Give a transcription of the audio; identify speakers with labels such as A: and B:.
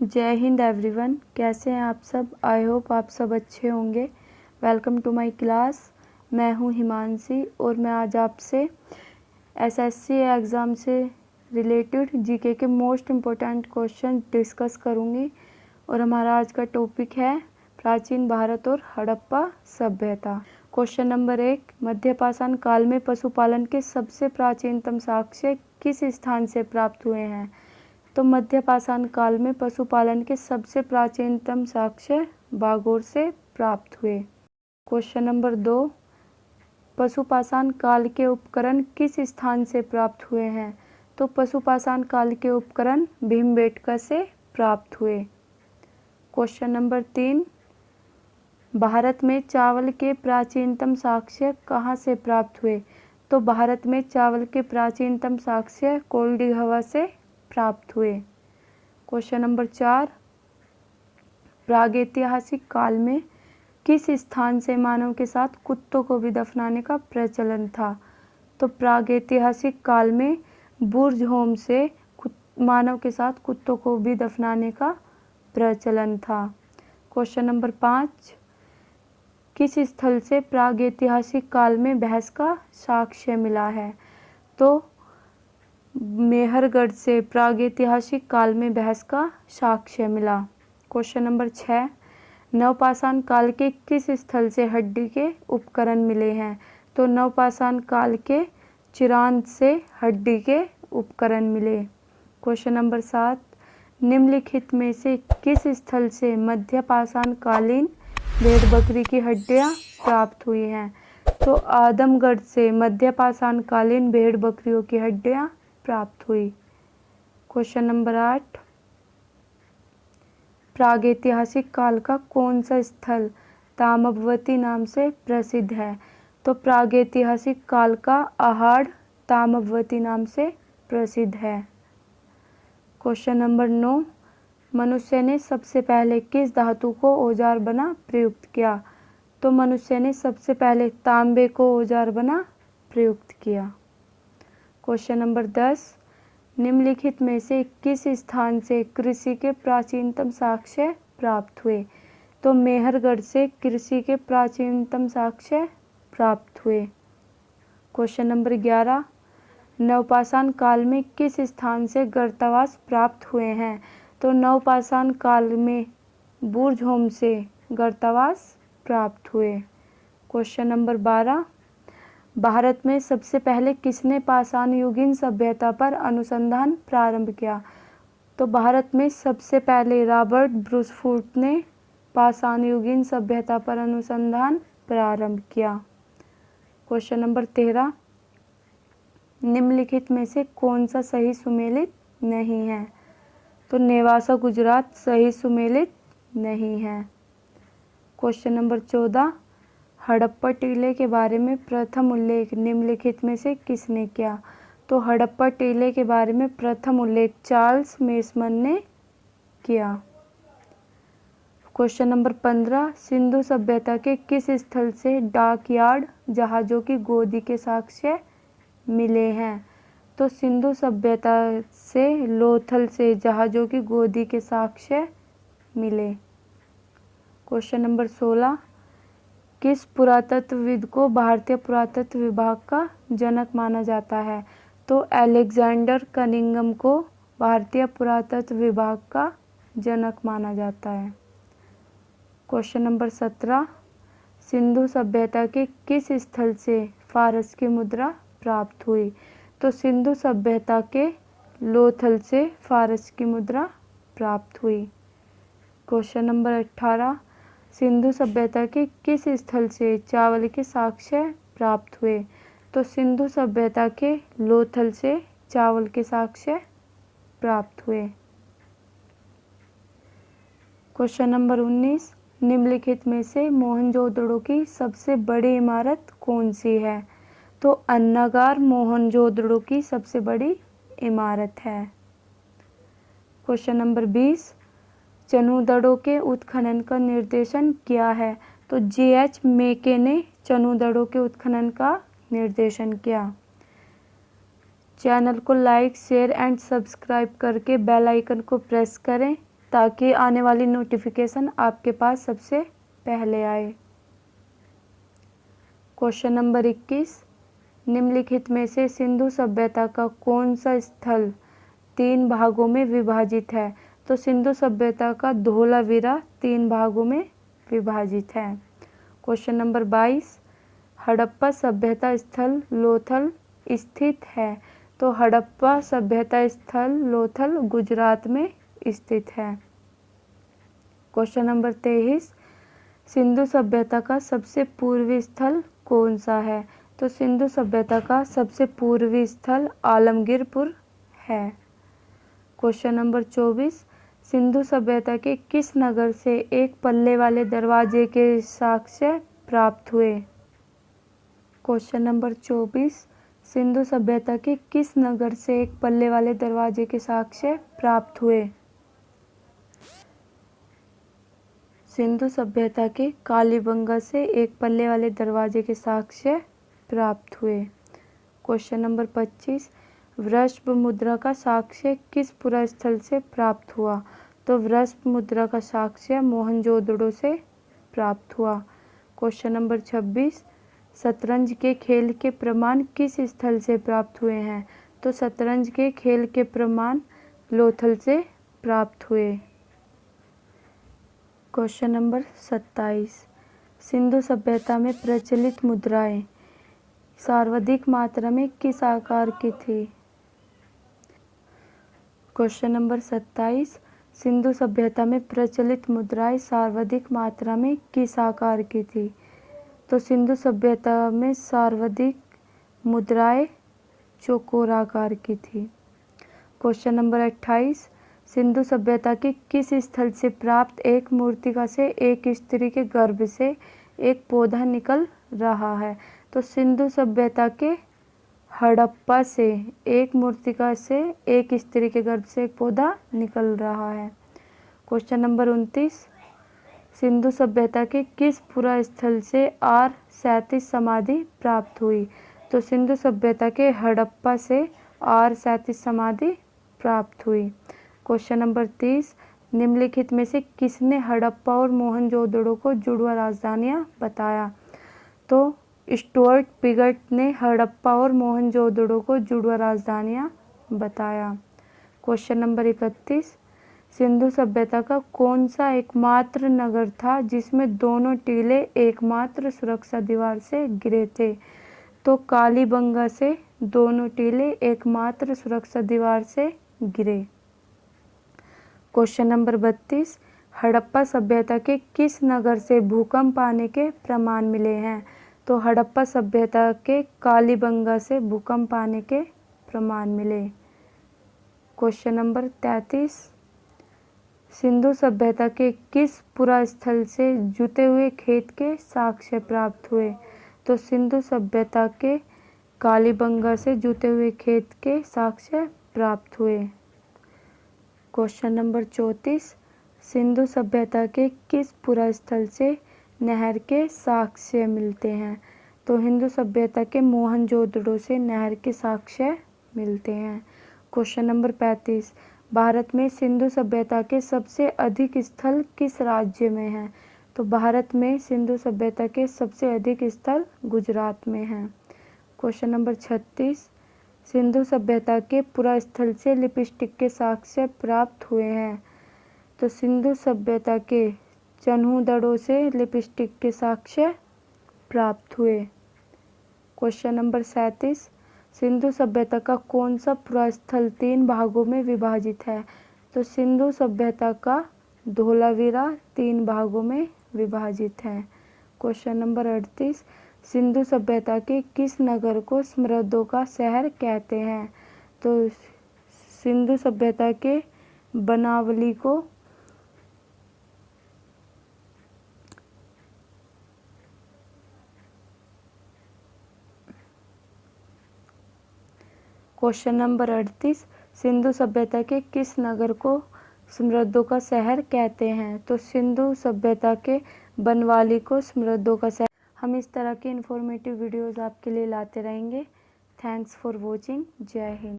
A: जय हिंद एवरीवन। कैसे हैं आप सब? आई होप आप सब अच्छे होंगे। Welcome to my class. मैं हूं हिमांशी और मैं आज आपसे एसएससी एग्ज़ाम से रिलेटेड जीके के मोस्ट इम्पोर्टेंट क्वेश्चन डिस्कस करूंगी। और हमारा आज का टॉपिक है प्राचीन भारत और हड़प्पा सभ्यता। क्वेश्चन नंबर 1, मध्यपाषाण काल में पशुपालन के सबसे प्राचीनतम साक्ष्य किस स्थान से प्राप्त हुए हैं? तो मध्यपाषाण काल में पशुपालन के सबसे प्राचीनतम साक्ष्य बागोर से प्राप्त हुए। क्वेश्चन नंबर 2, पशुपाषाण काल के उपकरण किस स्थान से प्राप्त हुए हैं? तो पशुपाषाण काल के उपकरण भीमबेटका से प्राप्त हुए। क्वेश्चन नंबर 3, भारत में चावल के प्राचीनतम साक्ष्य कहाँ से प्राप्त हुए? तो भारत में चावल के प्राचीनतम साक्ष्य कोल्डिघवा से प्राप्त हुए। क्वेश्चन नंबर 4, प्रागैतिहासिक काल में किस स्थान से मानव के साथ कुत्तों को भी दफनाने का प्रचलन था? तो प्रागैतिहासिक काल में बुर्ज होम से मानव के साथ कुत्तों को भी दफनाने का प्रचलन था। क्वेश्चन नंबर 5, किस स्थल से प्रागैतिहासिक काल में भैंस का साक्ष्य मिला है? तो मेहरगढ़ से प्रागैतिहासिक काल में भैंस का साक्ष्य मिला। क्वेश्चन नंबर 6, नवपाषाण काल के किस स्थल से हड्डी के उपकरण मिले हैं? तो नवपाषाण काल के चिरांद से हड्डी के उपकरण मिले। क्वेश्चन नंबर 7, निम्नलिखित में से किस स्थल से मध्यपाषाण कालीन भेड़ बकरी की हड्डियां प्राप्त हुई हैं? तो आदमगढ़ से मध्यपाषाण कालीन भेड़ बकरियों की हड्डियां प्राप्त हुई। क्वेश्चन नंबर 8, प्रागैतिहासिक काल का कौन सा स्थल ताम्रवती नाम से प्रसिद्ध है? तो प्रागैतिहासिक काल का अहाड़ ताम्रवती नाम से प्रसिद्ध है। क्वेश्चन नंबर 9, मनुष्य ने सबसे पहले किस धातु को औजार बना प्रयुक्त किया? तो मनुष्य ने सबसे पहले तांबे को औजार बना प्रयुक्त किया। क्वेश्चन नंबर 10, निम्नलिखित में से किस स्थान से कृषि के प्राचीनतम साक्ष्य प्राप्त हुए? तो मेहरगढ़ से कृषि के प्राचीनतम साक्ष्य प्राप्त हुए। क्वेश्चन नंबर 11, नवपाषाण काल में किस स्थान से गर्तावास प्राप्त हुए हैं? तो नवपाषाण काल में बुर्ज होम से गर्तावास प्राप्त हुए। क्वेश्चन नंबर 12, भारत में सबसे पहले किसने पाषाण युगीन सभ्यता पर अनुसंधान प्रारंभ किया? तो भारत में सबसे पहले रॉबर्ट ब्रूसफूट ने पाषाण युगीन सभ्यता पर अनुसंधान प्रारंभ किया। क्वेश्चन नंबर 13, निम्नलिखित में से कौन सा सही सुमेलित नहीं है? तो नेवासा गुजरात सही सुमेलित नहीं है। क्वेश्चन नंबर 14, हड़प्पा टीले के बारे में प्रथम उल्लेख निम्नलिखित में से किसने किया? तो हड़प्पा टीले के बारे में प्रथम उल्लेख चार्ल्स मेसमन ने किया। क्वेश्चन नंबर 15, सिंधु सभ्यता के किस स्थल से डॉकयार्ड जहाज़ों की गोदी के साक्ष्य मिले हैं? तो सिंधु सभ्यता से लोथल से जहाज़ों की गोदी के साक्ष्य मिले। क्वेश्चन नंबर 16, किस पुरातत्वविद को भारतीय पुरातत्व विभाग का जनक माना जाता है? तो अलेक्जेंडर कनिंघम को भारतीय पुरातत्व विभाग का जनक माना जाता है। क्वेश्चन नंबर 17, सिंधु सभ्यता के किस स्थल से फारस की मुद्रा प्राप्त हुई? तो सिंधु सभ्यता के लोथल से फारस की मुद्रा प्राप्त हुई। क्वेश्चन नंबर 18, सिंधु सभ्यता के किस स्थल से चावल के साक्ष्य प्राप्त हुए? तो सिंधु सभ्यता के लोथल से चावल के साक्ष्य प्राप्त हुए। क्वेश्चन नंबर 19, निम्नलिखित में से मोहनजोदड़ो की सबसे बड़ी इमारत कौन सी है? तो अन्नागार मोहनजोदड़ो की सबसे बड़ी इमारत है। क्वेश्चन नंबर 20, चनूदड़ो के उत्खनन का निर्देशन किया है? तो J.H. मेके ने चनूदड़ो के उत्खनन का निर्देशन किया। चैनल को लाइक शेयर एंड सब्सक्राइब करके बेल आइकन को प्रेस करें ताकि आने वाली नोटिफिकेशन आपके पास सबसे पहले आए। क्वेश्चन नंबर 21, निम्नलिखित में से सिंधु सभ्यता का कौन सा स्थल 3 भागों में विभाजित है? तो सिंधु सभ्यता का धोलावीरा 3 भागों में विभाजित है। क्वेश्चन नंबर 22, हड़प्पा सभ्यता स्थल लोथल स्थित है? तो हड़प्पा सभ्यता स्थल लोथल गुजरात में स्थित है। क्वेश्चन नंबर 23, सिंधु सभ्यता का सबसे पूर्वी स्थल कौन सा है? तो सिंधु सभ्यता का सबसे पूर्वी स्थल आलमगीरपुर है। क्वेश्चन नंबर 24, सिंधु सभ्यता के किस नगर से एक पल्ले वाले दरवाजे के साक्ष्य प्राप्त हुए? क्वेश्चन नंबर 24, सिंधु सभ्यता के किस नगर से एक पल्ले वाले दरवाजे के साक्ष्य प्राप्त हुए? सिंधु सभ्यता के कालीबंगा से एक पल्ले वाले दरवाजे के साक्ष्य प्राप्त हुए। क्वेश्चन नंबर 25, वृषभ मुद्रा का साक्ष्य किस पुरास्थल से प्राप्त हुआ? तो वृषभ मुद्रा का साक्ष्य मोहनजोदड़ो से प्राप्त हुआ। क्वेश्चन नंबर 26, शतरंज के खेल के प्रमाण किस स्थल से प्राप्त हुए हैं? तो शतरंज के खेल के प्रमाण लोथल से प्राप्त हुए। क्वेश्चन नंबर 27, सिंधु सभ्यता में प्रचलित मुद्राएं सर्वाधिक मात्रा में किस आकार की थी? क्वेश्चन नंबर 27, सिंधु सभ्यता में प्रचलित मुद्राएं सर्वाधिक मात्रा में किस आकार की थी? तो सिंधु सभ्यता में सर्वाधिक मुद्राएं चौकोर आकार की थी। क्वेश्चन नंबर 28, सिंधु सभ्यता के किस स्थल से प्राप्त एक मूर्तिका से एक स्त्री के गर्भ से एक पौधा निकल रहा है? तो सिंधु सभ्यता के हड़प्पा से एक मूर्तिका से एक स्त्री के गर्भ से एक पौधा निकल रहा है। क्वेश्चन नंबर 29, सिंधु सभ्यता के किस पुरास्थल से R37 समाधि प्राप्त हुई? तो सिंधु सभ्यता के हड़प्पा से R37 समाधि प्राप्त हुई। क्वेश्चन नंबर 30, निम्नलिखित में से किसने हड़प्पा और मोहनजोदड़ो को जुड़वा राजधानियां बताया? तो स्टुअर्ट पिगट ने हड़प्पा और मोहनजोदड़ो को जुड़वा राजधानियां बताया। क्वेश्चन नंबर 31, सिंधु सभ्यता का कौन सा एकमात्र नगर था जिसमें दोनों टीले एकमात्र सुरक्षा दीवार से गिरे थे? तो कालीबंगा से दोनों टीले एकमात्र सुरक्षा दीवार से गिरे। क्वेश्चन नंबर 32, हड़प्पा सभ्यता के किस नगर से भूकंप आने के प्रमाण मिले हैं? तो हड़प्पा सभ्यता के कालीबंगा से भूकंप आने के प्रमाण मिले। क्वेश्चन नंबर 33, सिंधु सभ्यता के किस पुरास्थल से जुते हुए खेत के साक्ष्य प्राप्त हुए? तो सिंधु सभ्यता के कालीबंगा से जुते हुए खेत के साक्ष्य प्राप्त हुए। क्वेश्चन नंबर 34, सिंधु सभ्यता के किस पुरास्थल से नहर के साक्ष्य मिलते हैं? तो हिंदू सभ्यता के मोहनजोदड़ो से नहर के साक्ष्य मिलते हैं। क्वेश्चन नंबर 35, भारत में सिंधु सभ्यता के सबसे अधिक स्थल किस राज्य में हैं? तो भारत में सिंधु सभ्यता के सबसे अधिक स्थल गुजरात में हैं। क्वेश्चन नंबर 36, सिंधु सभ्यता के पुरास्थल से लिपस्टिक के साक्ष्य प्राप्त हुए हैं? तो सिंधु सभ्यता के चन्हूदड़ो से लिपस्टिक के साक्ष्य प्राप्त हुए। क्वेश्चन नंबर 37, सिंधु सभ्यता का कौन सा पुरास्थल 3 भागों में विभाजित है? तो सिंधु सभ्यता का धोलावीरा 3 भागों में विभाजित है। क्वेश्चन नंबर 38, सिंधु सभ्यता के किस नगर को समृद्धों का शहर कहते हैं? तो सिंधु सभ्यता के बनावली को क्वेश्चन नंबर 38, सिंधु सभ्यता के किस नगर को समृद्धों का शहर कहते हैं? तो सिंधु सभ्यता के बनवाली को समृद्धों का शहर। हम इस तरह के इन्फॉर्मेटिव वीडियोस आपके लिए लाते रहेंगे। Thanks for watching. जय हिंद।